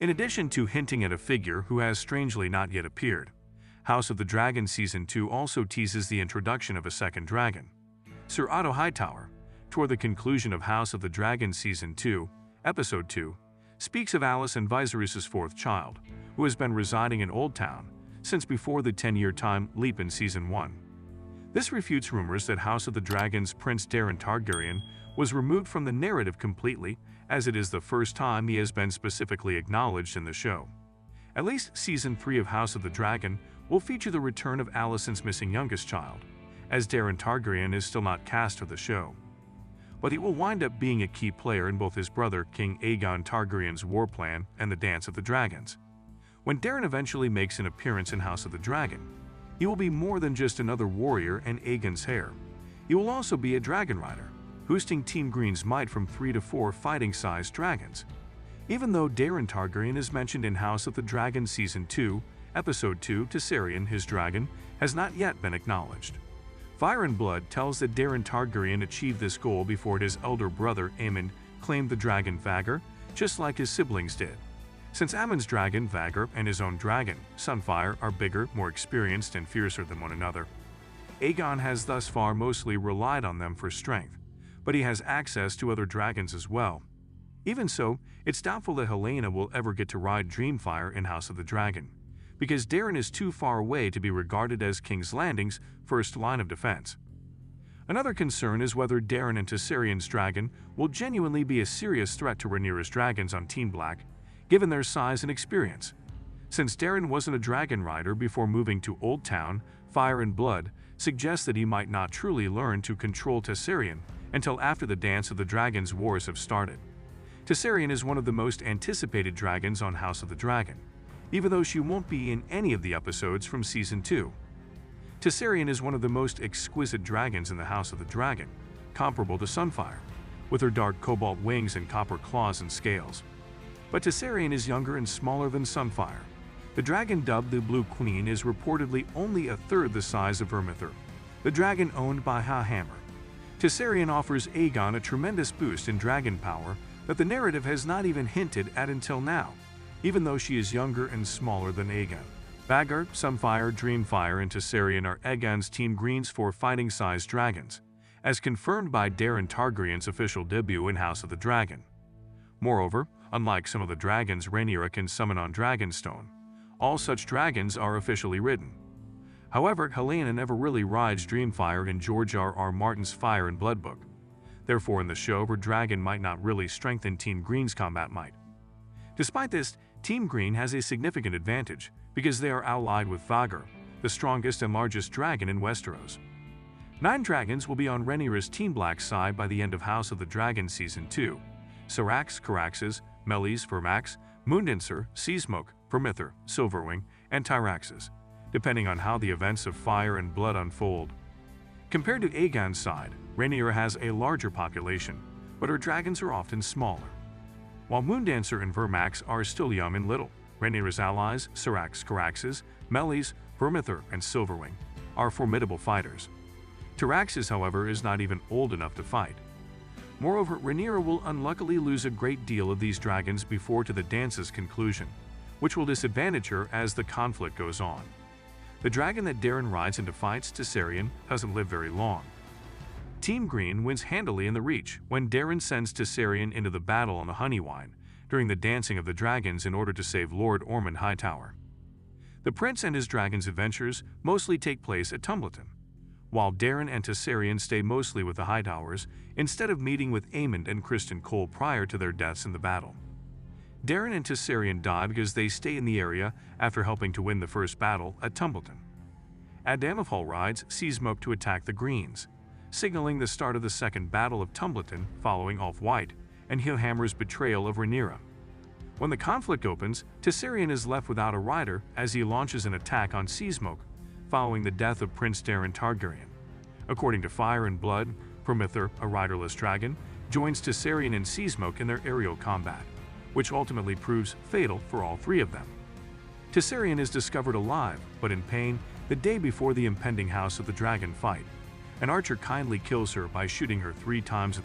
In addition to hinting at a figure who has strangely not yet appeared, House of the Dragon Season 2 also teases the introduction of a second dragon, Sir Otto Hightower. Toward the conclusion of House of the Dragon Season 2, Episode 2, speaks of Alicent and Viserys's fourth child, who has been residing in Oldtown since before the 10-year time leap in Season 1. This refutes rumors that House of the Dragon's Prince Daeron Targaryen was removed from the narrative completely, as it is the first time he has been specifically acknowledged in the show. At least Season 3 of House of the Dragon will feature the return of Alicent's missing youngest child, as Daeron Targaryen is still not cast for the show. But he will wind up being a key player in both his brother King Aegon Targaryen's war plan and the Dance of the Dragons. When Daeron eventually makes an appearance in House of the Dragon, he will be more than just another warrior and Aegon's heir. He will also be a dragon rider, boosting Team Green's might from 3 to 4 fighting-sized dragons. Even though Daeron Targaryen is mentioned in House of the Dragon Season 2, Episode 2, Tessarion, his dragon, has not yet been acknowledged. Fire and Blood tells that Daeron Targaryen achieved this goal before his elder brother Aemond claimed the dragon Vhagar, just like his siblings did. Since Aemond's dragon Vhagar and his own dragon, Sunfire, are bigger, more experienced, and fiercer than one another, Aegon has thus far mostly relied on them for strength, but he has access to other dragons as well. Even so, it's doubtful that Helaena will ever get to ride Dreamfire in House of the Dragon, because Daeron is too far away to be regarded as King's Landing's first line of defense. Another concern is whether Daeron and Tessarion's dragon will genuinely be a serious threat to Rhaenyra's dragons on Team Black, given their size and experience. Since Daeron wasn't a dragon rider before moving to Oldtown, Fire and Blood suggests that he might not truly learn to control Tessarion until after the Dance of the Dragons wars have started. Tessarion is one of the most anticipated dragons on House of the Dragon, even though she won't be in any of the episodes from Season 2. Tessarion is one of the most exquisite dragons in the House of the Dragon, comparable to Sunfire, with her dark cobalt wings and copper claws and scales. But Tessarion is younger and smaller than Sunfire. The dragon dubbed the Blue Queen is reportedly only a third the size of Vermithor, the dragon owned by Hammer. Tessarion offers Aegon a tremendous boost in dragon power that the narrative has not even hinted at until now, even though she is younger and smaller than Aegon. Vhagar, Sunfire, Dreamfire, and Tessarion are Aegon's Team Green's 4 fighting-sized dragons, as confirmed by Daeron Targaryen's official debut in House of the Dragon. Moreover, unlike some of the dragons Rhaenyra can summon on Dragonstone, all such dragons are officially ridden. However, Helaena never really rides Dreamfire in George R.R. Martin's Fire and Blood book. Therefore, in the show, her dragon might not really strengthen Team Green's combat might. Despite this, Team Green has a significant advantage because they are allied with Vhagar, the strongest and largest dragon in Westeros. 9 dragons will be on Rhaenyra's Team Black's side by the end of House of the Dragon Season 2. Syrax, Caraxes, Meleys, Vermax, Moondancer, Seasmoke, Vermithor, Silverwing, and Tyraxes, depending on how the events of Fire and Blood unfold. Compared to Aegon's side, Rhaenyra has a larger population, but her dragons are often smaller. While Moondancer and Vermax are still young and little, Rhaenyra's allies, Syrax, Caraxes, Meleys, Vermithor, and Silverwing, are formidable fighters. Tyraxes, however, is not even old enough to fight. Moreover, Rhaenyra will unluckily lose a great deal of these dragons before to the dance's conclusion, which will disadvantage her as the conflict goes on. The dragon that Daeron rides into fights, Tessarion, doesn't live very long. Team Green wins handily in the Reach when Daeron sends Tessarion into the battle on the Honeywine during the Dancing of the Dragons in order to save Lord Ormond Hightower. The prince and his dragon's adventures mostly take place at Tumbleton, while Daeron and Tessarion stay mostly with the Hightowers instead of meeting with Aemond and Criston Cole prior to their deaths in the battle. Daeron and Tessarion die because they stay in the area after helping to win the first battle at Tumbleton. Adamantfall rides Seasmoke to attack the Greens, signaling the start of the second Battle of Tumbleton following Off White and Hammer's betrayal of Rhaenyra. When the conflict opens, Tessarion is left without a rider as he launches an attack on Seasmoke following the death of Prince Daeron Targaryen. According to Fire and Blood, Vermithor, a riderless dragon, joins Tessarion and Seasmoke in their aerial combat, which ultimately proves fatal for all 3 of them. Tessarion is discovered alive, but in pain, the day before the impending House of the Dragon fight. An archer kindly kills her by shooting her 3 times